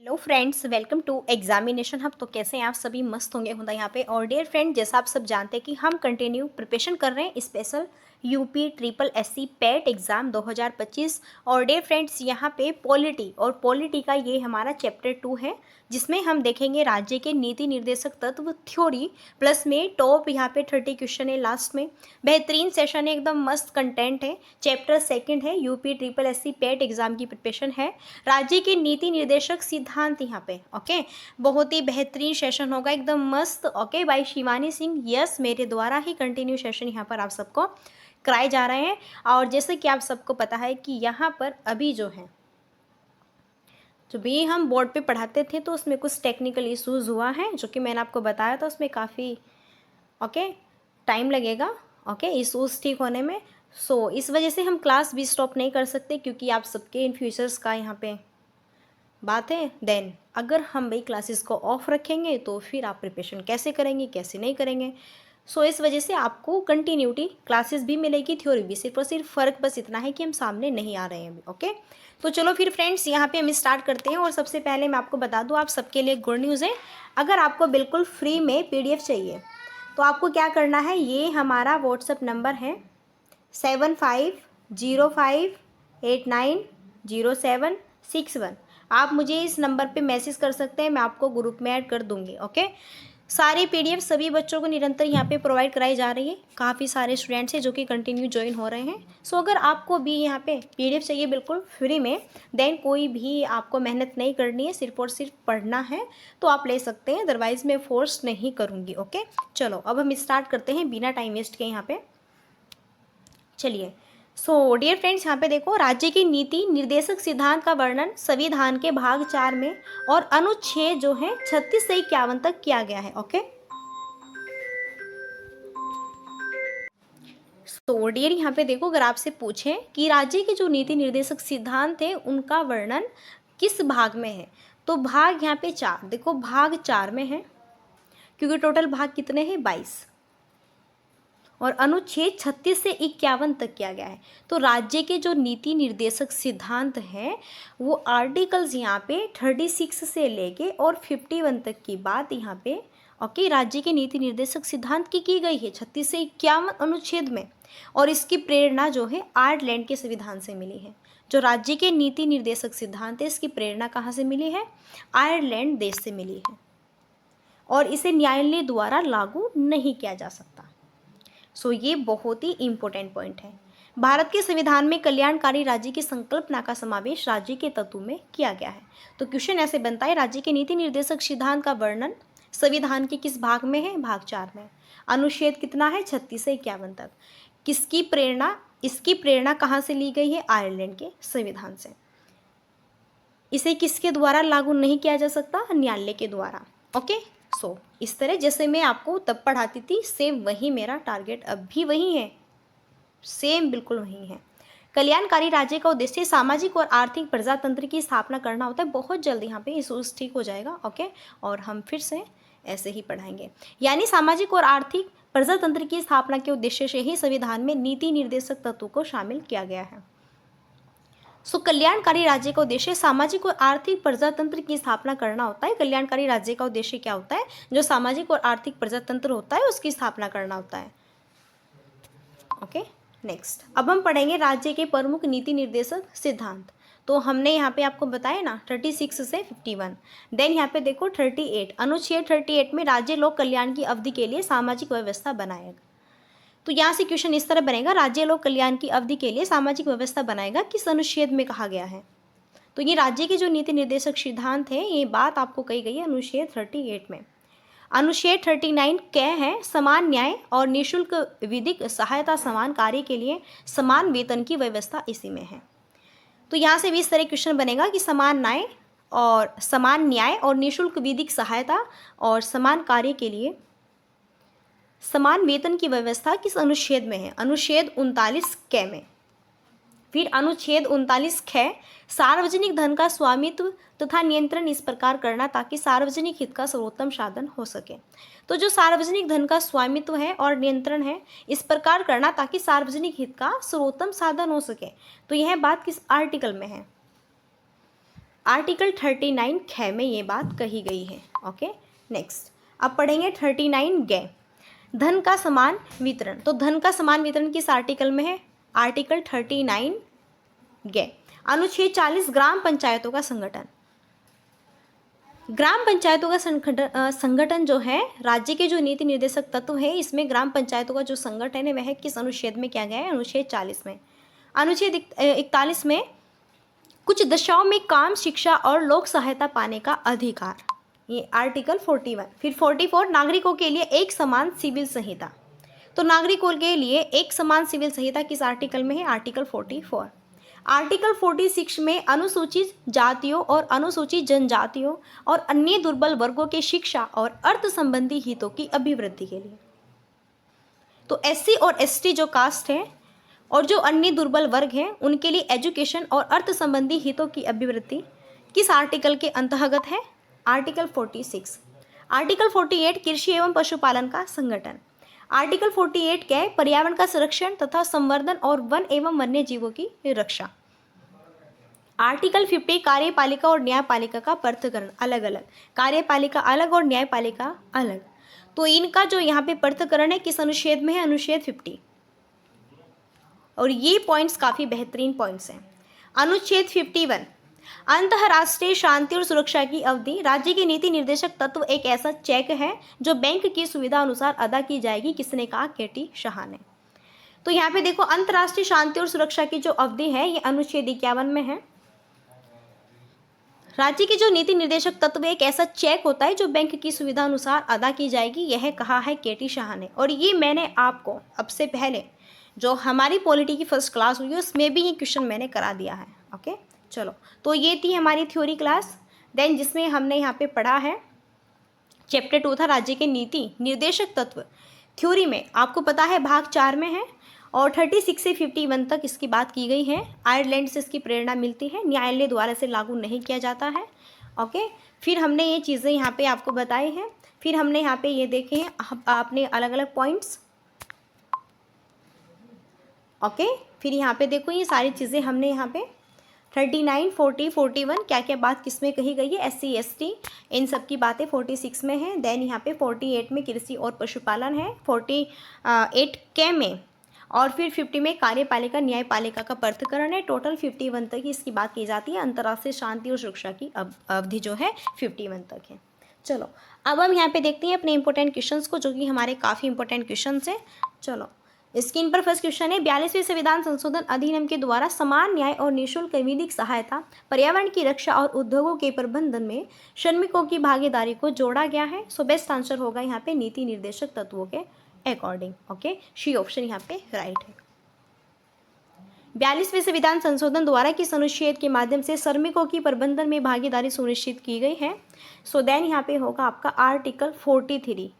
Hello friends, welcome to examination hub. तो कैसे हैं आप सभी? मस्त होंगे होता यहाँ पे। और डियर फ्रेंड, जैसा आप सब जानते हैं कि हम कंटिन्यू प्रिपरेशन कर रहे हैं स्पेशल यूपी ट्रिपल एससी पेट एग्ज़ाम 2025। और डियर फ्रेंड्स, यहाँ पे पॉलिटी का ये हमारा चैप्टर 2 है, जिसमें हम देखेंगे राज्य के नीति निर्देशक तत्व थ्योरी प्लस में टॉप यहाँ पे 30 क्वेश्चन है लास्ट में। बेहतरीन सेशन है, एकदम मस्त कंटेंट है। चैप्टर 2 है, यूपी ट्रिपल एससी पेट एग्ज़ाम की प्रिपरेशन है। राज्य के नीति निर्देशक सिद्धांत यहाँ पे ओके। बहुत ही बेहतरीन सेशन होगा, एकदम मस्त। Okay bye Shivani Singh. Yes, मेरे द्वारा ही कंटिन्यू सेशन यहाँ पर आप सबको कराए जा रहे हैं। और जैसे कि आप सबको पता है कि यहाँ पर अभी जो है, जो भी हम बोर्ड पे पढ़ाते थे तो उसमें कुछ टेक्निकल इश्यूज हुआ है, जो कि मैंने आपको बताया था। उसमें काफ़ी ओके टाइम लगेगा ओके इश्यूज ठीक होने में। सो इस वजह से हम क्लास भी स्टॉप नहीं कर सकते, क्योंकि आप सबके इन फ्यूचर्स का यहाँ पे बात है। देन अगर हम भाई क्लासेस को ऑफ रखेंगे तो फिर आप प्रिपरेशन कैसे करेंगे, कैसे नहीं करेंगे। सो इस वजह से आपको कंटिन्यूटी क्लासेस भी मिलेगी, थ्योरी भी। सिर्फ और सिर्फ फ़र्क बस इतना है कि हम सामने नहीं आ रहे हैं अभी। ओके, तो चलो फिर फ्रेंड्स, यहाँ पे हम स्टार्ट करते हैं। और सबसे पहले मैं आपको बता दूँ, आप सबके लिए गुड न्यूज़ है। अगर आपको बिल्कुल फ्री में PDF चाहिए तो आपको क्या करना है, ये हमारा व्हाट्सअप नंबर है 7505890761। आप मुझे इस नंबर पे मैसेज कर सकते हैं, मैं आपको ग्रुप में ऐड कर दूंगी। ओके, सारी PDF सभी बच्चों को निरंतर यहाँ पे प्रोवाइड कराई जा रही है। काफ़ी सारे स्टूडेंट्स हैं जो कि कंटिन्यू ज्वाइन हो रहे हैं। सो अगर आपको भी यहाँ पे PDF चाहिए बिल्कुल फ्री में, देन कोई भी आपको मेहनत नहीं करनी है, सिर्फ और सिर्फ पढ़ना है, तो आप ले सकते हैं। अदरवाइज़ मैं फोर्स नहीं करूँगी। ओके, चलो अब हम स्टार्ट करते हैं बिना टाइम वेस्ट के यहाँ पे। चलिए, सो डियर फ्रेंड्स, यहाँ पे देखो, राज्य की नीति निर्देशक सिद्धांत का वर्णन संविधान के भाग 4 में और अनुच्छेद जो है 36 से 51 तक किया गया है। ओके, सो डियर यहाँ पे देखो, अगर आपसे पूछें कि राज्य के जो नीति निर्देशक सिद्धांत है उनका वर्णन किस भाग में है, तो भाग यहाँ पे 4, देखो भाग 4 में है, क्योंकि टोटल भाग कितने हैं, 22, और अनुच्छेद 36 से 51 तक किया गया है। तो राज्य के जो नीति निर्देशक सिद्धांत हैं वो आर्टिकल्स यहाँ पे 36 से लेके और 51 तक की बात यहाँ पे ओके राज्य के नीति निर्देशक सिद्धांत की गई है 36 से 51 अनुच्छेद में। और इसकी प्रेरणा जो है आयरलैंड के संविधान से मिली है। जो राज्य के नीति निर्देशक सिद्धांत है, इसकी प्रेरणा कहाँ से मिली है? आयरलैंड देश से मिली है। और इसे न्यायालय द्वारा लागू नहीं किया जा सकता। सो ये बहुत ही इंपॉर्टेंट पॉइंट है। भारत के संविधान में कल्याणकारी राज्य की संकल्पना का समावेश राज्य के तत्व में किया गया है। तो क्वेश्चन ऐसे बनता है, राज्य के नीति निर्देशक सिद्धांत का वर्णन संविधान के किस भाग में है? भाग 4 में। अनुच्छेद कितना है? 36 से 51 तक। किसकी प्रेरणा? इसकी प्रेरणा कहाँ से ली गई है? आयरलैंड के संविधान से। इसे किसके द्वारा लागू नहीं किया जा सकता? न्यायालय के द्वारा। ओके, सो इस तरह जैसे मैं आपको तब पढ़ाती थी, सेम वही मेरा टारगेट अब भी वही है, सेम बिल्कुल वही है। कल्याणकारी राज्य का उद्देश्य सामाजिक और आर्थिक प्रजातंत्र की स्थापना करना होता है। बहुत जल्दी यहाँ पे इशूज ठीक हो जाएगा। ओके, और हम फिर से ऐसे ही पढ़ाएंगे। यानी सामाजिक और आर्थिक प्रजातंत्र की स्थापना के उद्देश्य से ही संविधान में नीति निर्देशक तत्व को शामिल किया गया है। सो कल्याणकारी राज्य का उद्देश्य सामाजिक और आर्थिक प्रजातंत्र की स्थापना करना होता है। कल्याणकारी राज्य का उद्देश्य क्या होता है? जो सामाजिक और आर्थिक प्रजातंत्र होता है उसकी स्थापना करना होता है। ओके, नेक्स्ट अब हम पढ़ेंगे राज्य के प्रमुख नीति निर्देशक सिद्धांत। तो हमने यहाँ पे आपको बताया ना 36 से 51। देन यहाँ पे देखो 38, अनुच्छेद 38 में राज्य लोक कल्याण की अवधि के लिए सामाजिक व्यवस्था बनाएगा। तो यहाँ से क्वेश्चन इस तरह बनेगा, राज्य लोक कल्याण की अवधि के लिए सामाजिक व्यवस्था बनाएगा, किस अनुच्छेद में कहा गया है? तो ये राज्य के जो नीति निर्देशक सिद्धांत है, ये बात आपको कही गई है अनुच्छेद 38 में। अनुच्छेद 39 क्या है? समान न्याय और निःशुल्क विधिक सहायता समान कार्य के लिए समान वेतन की व्यवस्था इसी में है। तो यहाँ से भी इस तरह क्वेश्चन बनेगा कि समान न्याय और निःशुल्क विधिक सहायता और समान कार्य के लिए समान वेतन की व्यवस्था किस अनुच्छेद में है? अनुच्छेद 39 क में। फिर अनुच्छेद 39 ख, सार्वजनिक धन का स्वामित्व तथा नियंत्रण इस प्रकार करना ताकि सार्वजनिक हित का सर्वोत्तम साधन हो सके। तो जो सार्वजनिक धन का स्वामित्व है और नियंत्रण है, इस प्रकार करना ताकि सार्वजनिक हित का सर्वोत्तम साधन हो सके। तो यह बात किस आर्टिकल में है? आर्टिकल 39 ख में ये बात कही गई है। ओके, नेक्स्ट अब पढ़ेंगे 39 ग, धन का समान वितरण। तो धन का समान वितरण किस आर्टिकल में है? आर्टिकल 39 ग। अनुच्छेद 40 ग्राम पंचायतों का संगठन। ग्राम पंचायतों का संगठन जो है, राज्य के जो नीति निर्देशक तत्व है, इसमें ग्राम पंचायतों का जो संगठन है वह किस अनुच्छेद में किया गया है? अनुच्छेद 40 में। अनुच्छेद 41 में कुछ दशाओं में काम, शिक्षा और लोक सहायता पाने का अधिकार, ये आर्टिकल 41। फिर 44 नागरिकों के लिए एक समान सिविल संहिता। तो नागरिकों के लिए एक समान सिविल संहिता किस आर्टिकल में है? आर्टिकल 44। आर्टिकल 46 में अनुसूचित जातियों और अनुसूचित जनजातियों और अन्य दुर्बल वर्गों के शिक्षा और अर्थ संबंधी हितों की अभिवृद्धि के लिए। तो एससी और एसटी जो कास्ट है और जो अन्य दुर्बल वर्ग हैं, उनके लिए एजुकेशन और अर्थ संबंधी हितों की अभिवृद्धि किस आर्टिकल के अंतर्गत है? आर्टिकल 46। आर्टिकल 48 कृषि एवं पशुपालन का संगठन। आर्टिकल 48 क्या है? पर्यावरण का संरक्षण तथा संवर्धन और वन एवं वन्य जीवों की रक्षा। आर्टिकल 50 कार्यपालिका और न्यायपालिका का पृथक्करण, अलग अलग, कार्यपालिका अलग और न्यायपालिका अलग। तो इनका जो यहाँ पे पृथक्करण है किस अनुच्छेद में है? अनुच्छेद 50। और ये पॉइंट्स काफ़ी बेहतरीन पॉइंट्स हैं। अनुच्छेद 51 अंतर्राष्ट्रीय शांति और सुरक्षा की अवधि। राज्य की नीति निर्देशक तत्व एक ऐसा चेक है जो बैंक की सुविधा अनुसार अदा की जाएगी। किसने कहा? केटी शाह ने। तो यहाँ पे देखो, अंतर्राष्ट्रीय शांति और सुरक्षा की जो अवधि है ये अनुच्छेद 51 में है। राज्य की जो नीति निर्देशक तत्व एक ऐसा चेक होता है जो बैंक की सुविधा अनुसार अदा की जाएगी, यह कहा है केटी शाह ने। और ये मैंने आपको अब से पहले जो हमारी पॉलिटी की फर्स्ट क्लास हुई है उसमें भी ये क्वेश्चन मैंने करा दिया है। ओके, चलो, तो ये थी हमारी थ्योरी क्लास। देन जिसमें हमने यहाँ पे पढ़ा है चैप्टर 2 था राज्य के नीति निर्देशक तत्व। थ्योरी में आपको पता है भाग 4 में है और 36 से 51 तक इसकी बात की गई है। आयरलैंड से इसकी प्रेरणा मिलती है, न्यायालय द्वारा इसे लागू नहीं किया जाता है। ओके, फिर हमने ये चीज़ें यहाँ पे आपको बताई हैं। फिर हमने यहाँ पे ये देखे हैं आपने अलग अलग पॉइंट्स। ओके, फिर यहाँ पे देखो ये सारी चीज़ें हमने यहाँ पे 39, 40, 41 क्या क्या बात किस में कही गई है? एससी एसटी इन सब की बातें 46 में है। देन यहाँ पे 48 में कृषि और पशुपालन है, 48 के में, और फिर 50 में कार्यपालिका न्यायपालिका का पृथक्करण है। टोटल 51 तक इसकी बात की जाती है। अंतर्राष्ट्रीय शांति और सुरक्षा की अवधि जो है 51 तक है। चलो, अब हम यहाँ पे देखते हैं अपने इंपॉर्टेंट क्वेश्चंस को, जो कि हमारे काफ़ी इंपॉर्टेंट क्वेश्चंस हैं। चलो, स्क्रीन पर फर्स्ट क्वेश्चन है, 42वें संविधान संशोधन अधिनियम के द्वारा समान न्याय और निःशुल्क विधिक सहायता, पर्यावरण की रक्षा और उद्योगों के प्रबंधन में श्रमिकों की भागीदारी को जोड़ा गया है। सो बेस्ट आंसर होगा यहाँ पे नीति निर्देशक तत्वों के अकॉर्डिंग। ओके, सी ऑप्शन यहाँ पे राइट है। 42वें संविधान संशोधन द्वारा किस अनुच्छेद के माध्यम से श्रमिकों की प्रबंधन में भागीदारी सुनिश्चित की गई है? सो देन यहाँ पे होगा आपका आर्टिकल 43।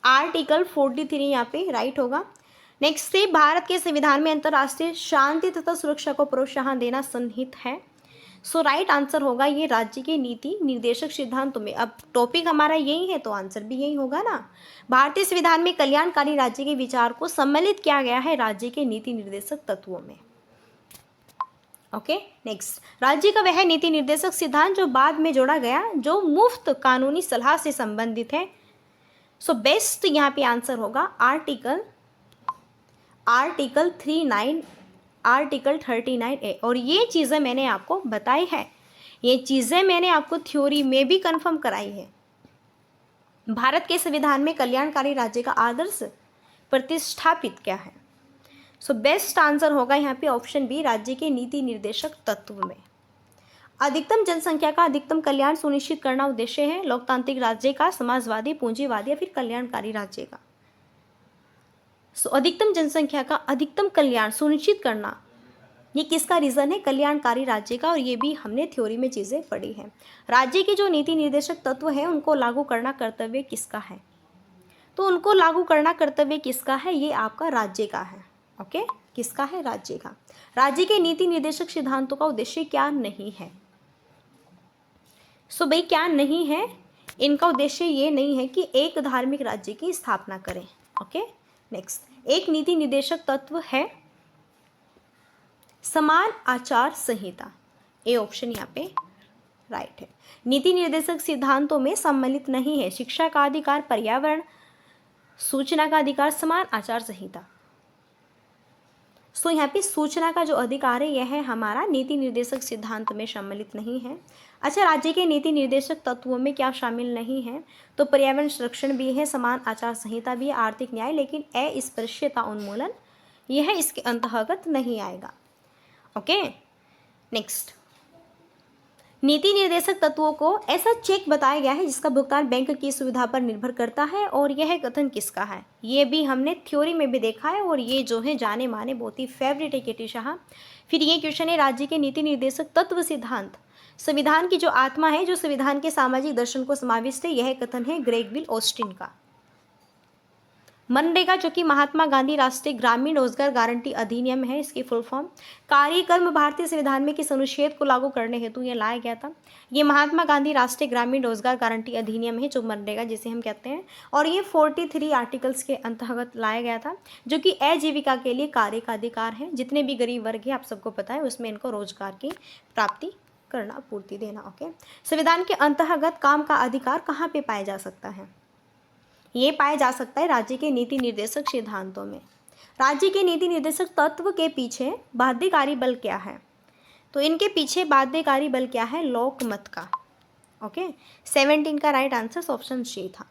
आर्टिकल 43 यहाँ पे राइट होगा। नेक्स्ट से भारत के संविधान में अंतर्राष्ट्रीय शांति तथा सुरक्षा को प्रोत्साहन देना सन्निहित है। सो राइट आंसर होगा ये राज्य के नीति निर्देशक सिद्धांतों में। अब टॉपिक हमारा यही है तो आंसर भी यही होगा ना। भारतीय संविधान में कल्याणकारी राज्य के विचार को सम्मिलित किया गया है राज्य के नीति निर्देशक तत्वों में। ओके, नेक्स्ट, राज्य का वह नीति निर्देशक सिद्धांत जो बाद में जोड़ा गया जो मुफ्त कानूनी सलाह से संबंधित है। सो बेस्ट यहाँ पे आंसर होगा आर्टिकल 39A। और ये चीज़ें मैंने आपको बताई है, ये चीज़ें मैंने आपको थ्योरी में भी कंफर्म कराई है। भारत के संविधान में कल्याणकारी राज्य का आदर्श प्रतिष्ठापित क्या है? सो बेस्ट आंसर होगा यहाँ पे ऑप्शन बी, राज्य के नीति निर्देशक तत्व में अधिकतम जनसंख्या का अधिकतम कल्याण सुनिश्चित करना उद्देश्य है। लोकतांत्रिक राज्य का, समाजवादी, पूंजीवादी या फिर कल्याणकारी राज्य का। सो अधिकतम जनसंख्या का अधिकतम कल्याण सुनिश्चित करना, ये किसका रीज़न है? कल्याणकारी राज्य का। और ये भी हमने थ्योरी में चीज़ें पढ़ी हैं। राज्य के जो नीति निर्देशक तत्व हैं उनको लागू करना कर्तव्य किसका है? तो उनको लागू करना कर्तव्य किसका है? ये आपका राज्य का है। ओके, किसका है? राज्य का। राज्य के नीति निर्देशक सिद्धांतों का उद्देश्य क्या नहीं है? सो भाई क्या नहीं है? इनका उद्देश्य ये नहीं है कि एक धार्मिक राज्य की स्थापना करें। ओके, नेक्स्ट, एक नीति निर्देशक तत्व है समान आचार संहिता। ए ऑप्शन यहाँ पे राइट है। नीति निर्देशक सिद्धांतों में सम्मिलित नहीं है शिक्षा का अधिकार, पर्यावरण, सूचना का अधिकार, समान आचार संहिता। सो यहाँ पे सूचना का जो अधिकार है यह है हमारा नीति निर्देशक सिद्धांत में सम्मिलित नहीं है। अच्छा, राज्य के नीति निर्देशक तत्वों में क्या शामिल नहीं है? तो पर्यावरण संरक्षण भी है, समान आचार संहिता भी है, आर्थिक न्याय, लेकिन अस्पृश्यता उन्मूलन यह इसके अंतर्गत नहीं आएगा। ओके, नेक्स्ट, नीति निर्देशक तत्वों को ऐसा चेक बताया गया है जिसका भुगतान बैंक की सुविधा पर निर्भर करता है, और यह कथन किसका है? ये भी हमने थ्योरी में भी देखा है, और ये जो है जाने माने बहुत ही फेवरेट है केटी शाह। फिर ये क्वेश्चन है, राज्य के नीति निर्देशक तत्व सिद्धांत संविधान की जो आत्मा है, जो संविधान के सामाजिक दर्शन को समाविष्ट है, यह कथन है ग्रेगविल ऑस्टिन का। मनरेगा जो कि महात्मा गांधी राष्ट्रीय ग्रामीण रोजगार गारंटी अधिनियम है, इसकी फुल फॉर्म। कार्यक्रम भारतीय संविधान में किस अनुच्छेद को लागू करने हेतु यह लाया गया था? ये महात्मा गांधी राष्ट्रीय ग्रामीण रोजगार गारंटी अधिनियम है, जो मनरेगा जिसे हम कहते हैं, और ये 43 आर्टिकल्स के अंतर्गत लाया गया था, जो कि आजीविका के लिए कार्य का अधिकार है। जितने भी गरीब वर्ग है, आप सबको पता है, उसमें इनको रोजगार की प्राप्ति करना, पूर्ति देना। ओके, संविधान के अंतर्गत काम का अधिकार कहाँ पे पाया जा सकता है? ये पाया जा सकता है राज्य के नीति निर्देशक सिद्धांतों में। राज्य के नीति निर्देशक तत्व के पीछे बाध्यकारी बल क्या है? तो इनके पीछे बाध्यकारी बल क्या है? लोकमत का। ओके, 17 का राइट आंसर ऑप्शन सी था।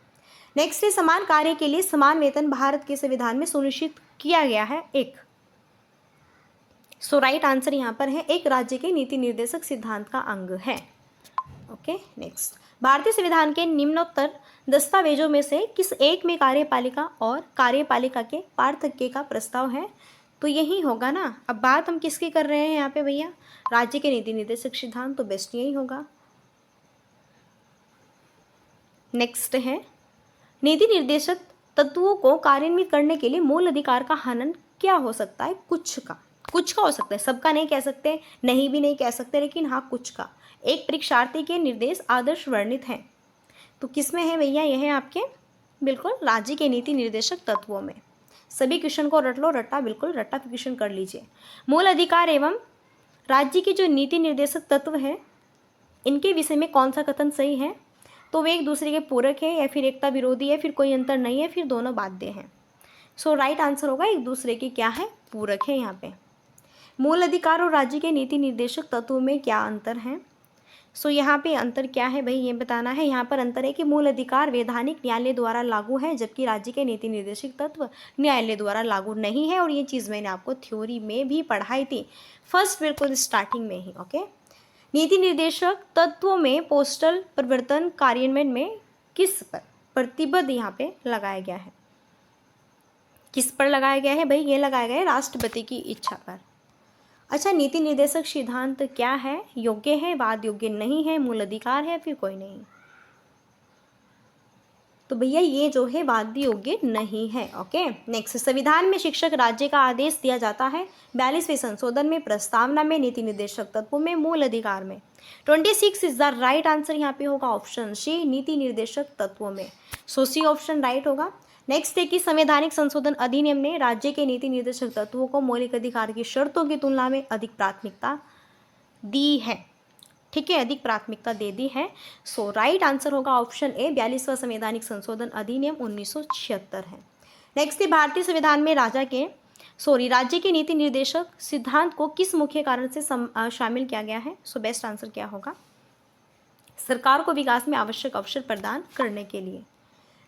नेक्स्ट है, समान कार्य के लिए समान वेतन भारत के संविधान में सुनिश्चित किया गया है। एक, सो राइट आंसर यहाँ पर है एक, राज्य के नीति निर्देशक सिद्धांत का अंग है। ओके, नेक्स्ट, भारतीय संविधान के निम्नोत्तर दस्तावेजों में से किस एक में कार्यपालिका और कार्यपालिका के पार्थक्य का प्रस्ताव है? तो यही होगा ना। अब बात हम किसकी कर रहे हैं यहाँ पे भैया? राज्य के नीति निर्देशक सिद्धांत, तो बेस्ट यही होगा। नेक्स्ट है, नीति निर्देशक तत्वों को कार्यान्वित करने के लिए मूल अधिकार का हनन क्या हो सकता है? कुछ का हो सकता है, सबका नहीं कह सकते, नहीं भी नहीं कह सकते, लेकिन हाँ कुछ का। एक परीक्षार्थी के निर्देश आदर्श वर्णित हैं, तो किस में है भैया? यह है आपके बिल्कुल राज्य के नीति निर्देशक तत्वों में। सभी क्वेश्चन को रट लो, रट्टा बिल्कुल रट्टा क्वेश्चन कर लीजिए। मूल अधिकार एवं राज्य के जो नीति निर्देशक तत्व है, इनके विषय में कौन सा कथन सही है? तो वे एक दूसरे के पूरक है, या फिर एकता विरोधी है, फिर कोई अंतर नहीं है, फिर दोनों बाध्य हैं। सो राइट आंसर होगा एक दूसरे के क्या है? पूरक है। यहाँ पे मूल अधिकार और राज्य के नीति निर्देशक तत्वों में क्या अंतर है? सो यहाँ पे अंतर क्या है भाई, ये बताना है। यहाँ पर अंतर है कि मूल अधिकार वैधानिक न्यायालय द्वारा लागू है, जबकि राज्य के नीति निर्देशक तत्व न्यायालय द्वारा लागू नहीं है। और ये चीज़ मैंने आपको थ्योरी में भी पढ़ाई थी, फर्स्ट बिल्कुल स्टार्टिंग में ही। ओके, नीति निर्देशक तत्वों में पोस्टल परिवर्तन कार्यान्वयन में किस पर प्रतिबद्ध यहाँ पे लगाया गया है? किस पर लगाया गया है भाई? ये लगाया गया है राष्ट्रपति की इच्छा पर। अच्छा, नीति निर्देशक सिद्धांत क्या है? योग्य है, वाद योग्य नहीं है, मूल अधिकार है, फिर कोई नहीं? तो भैया ये जो है वाद योग्य नहीं है। ओके, नेक्स्ट, संविधान में शिक्षक राज्य का आदेश दिया जाता है 42वें संशोधन में, प्रस्तावना में, नीति निर्देशक तत्वों में, मूल अधिकार में। 26 इज द राइट आंसर यहाँ पे होगा ऑप्शन सी, नीति निर्देशक तत्वों में। सो सी ऑप्शन राइट होगा। नेक्स्ट है कि संवैधानिक संशोधन अधिनियम ने राज्य के नीति निर्देशक तत्वों को मौलिक अधिकार की शर्तों की तुलना में अधिक प्राथमिकता दी है। ठीक है, अधिक प्राथमिकता दे दी है। सो राइट आंसर होगा ऑप्शन ए, 42वां संवैधानिक संशोधन अधिनियम 1976 है। नेक्स्ट है, भारतीय संविधान में राज्य के नीति निर्देशक सिद्धांत को किस मुख्य कारण से शामिल किया गया है? सो बेस्ट आंसर क्या होगा? सरकार को विकास में आवश्यक अवसर प्रदान करने के लिए।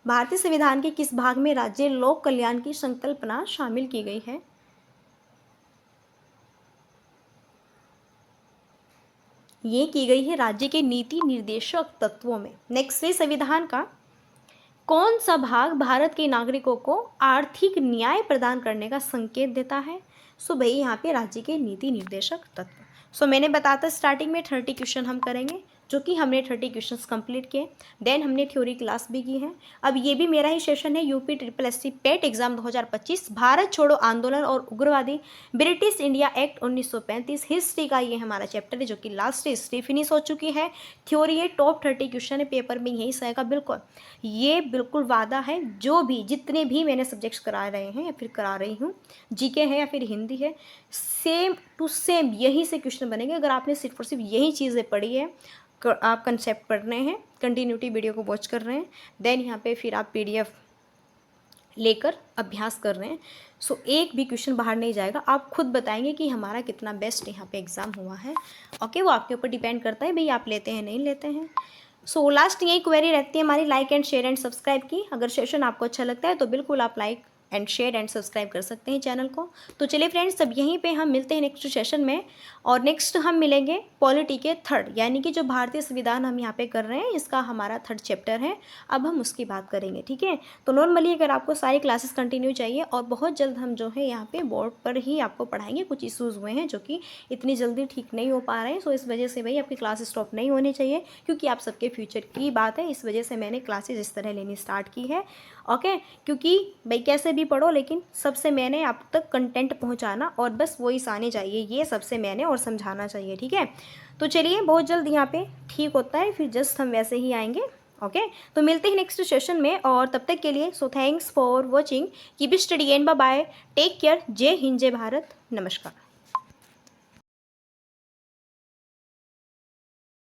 भारतीय संविधान के किस भाग में राज्य लोक कल्याण की संकल्पना शामिल की गई है? ये की गई है राज्य के नीति निर्देशक तत्वों में। नेक्स्ट है, संविधान का कौन सा भाग भारत के नागरिकों को आर्थिक न्याय प्रदान करने का संकेत देता है? सो भाई यहाँ पे राज्य के नीति निर्देशक तत्व। सो मैंने बताया स्टार्टिंग में 30 क्वेश्चन हम करेंगे, जो कि हमने 30 क्वेश्चंस कंप्लीट किए। देन हमने थ्योरी क्लास भी की है। अब ये भी मेरा ही सेशन है, यूपी SSSC पेट एग्जाम 2025, भारत छोड़ो आंदोलन और उग्रवादी ब्रिटिश इंडिया एक्ट 1935, हिस्ट्री का ये हमारा चैप्टर है, जो कि लास्ट हिस्ट्री फिनिश हो चुकी है। थ्योरी है, टॉप 30 क्वेश्चन है, पेपर में यही सहेगा बिल्कुल। ये बिल्कुल वादा है, जो भी जितने भी मैंने सब्जेक्ट्स करा रहे हैं या फिर करा रही हूँ, जीके है या फिर हिंदी है, सेम टू सेम यही से क्वेश्चन बनेंगे। अगर आपने सिर्फ और सिर्फ यही चीज़ें पढ़ी है, आप कंसेप्ट पढ़ रहे हैं, कंटिन्यूटी वीडियो को वॉच कर रहे हैं, देन यहाँ पे फिर आप PDF लेकर अभ्यास कर रहे हैं। सो एक भी क्वेश्चन बाहर नहीं जाएगा, आप खुद बताएंगे कि हमारा कितना बेस्ट यहाँ पे एग्ज़ाम हुआ है। ओके, वो आपके ऊपर डिपेंड करता है भाई आप लेते हैं नहीं लेते हैं। सो लास्ट यही क्वेरी रहती है हमारी, like and share and subscribe की। अगर सेशन आपको अच्छा लगता है तो बिल्कुल आप like and share and subscribe कर सकते हैं चैनल को। तो चलिए फ्रेंड्स, अब यहीं पे हम मिलते हैं नेक्स्ट सेशन में, और नेक्स्ट हम मिलेंगे पॉलिटी के थर्ड, यानी कि जो भारतीय संविधान हम यहाँ पे कर रहे हैं इसका हमारा थर्ड चैप्टर है, अब हम उसकी बात करेंगे। ठीक है, तो नॉर्मली अगर आपको सारी क्लासेस कंटिन्यू चाहिए, और बहुत जल्द हम जो है यहाँ पे बोर्ड पर ही आपको पढ़ाएंगे। कुछ इशूज़ हुए हैं जो कि इतनी जल्दी ठीक नहीं हो पा रहे हैं, सो इस वजह से भाई आपकी क्लासेस स्टॉप नहीं होनी चाहिए, क्योंकि आप सबके फ्यूचर की बात है, इस वजह से मैंने क्लासेज इस तरह लेनी स्टार्ट की है। ओके, क्योंकि भाई कैसे भी पढ़ो लेकिन सबसे मैंने आप तक कंटेंट पहुंचाना, और बस वही आने चाहिए, ये सबसे मैंने और समझाना चाहिए। ठीक है, तो चलिए बहुत जल्द यहाँ पे ठीक होता है, फिर जस्ट हम वैसे ही आएंगे। ओके, तो मिलते हैं नेक्स्ट सेशन में, और तब तक के लिए so thanks for watching, keep study and bye bye, take care, Jai Hind जय भारत, नमस्कार।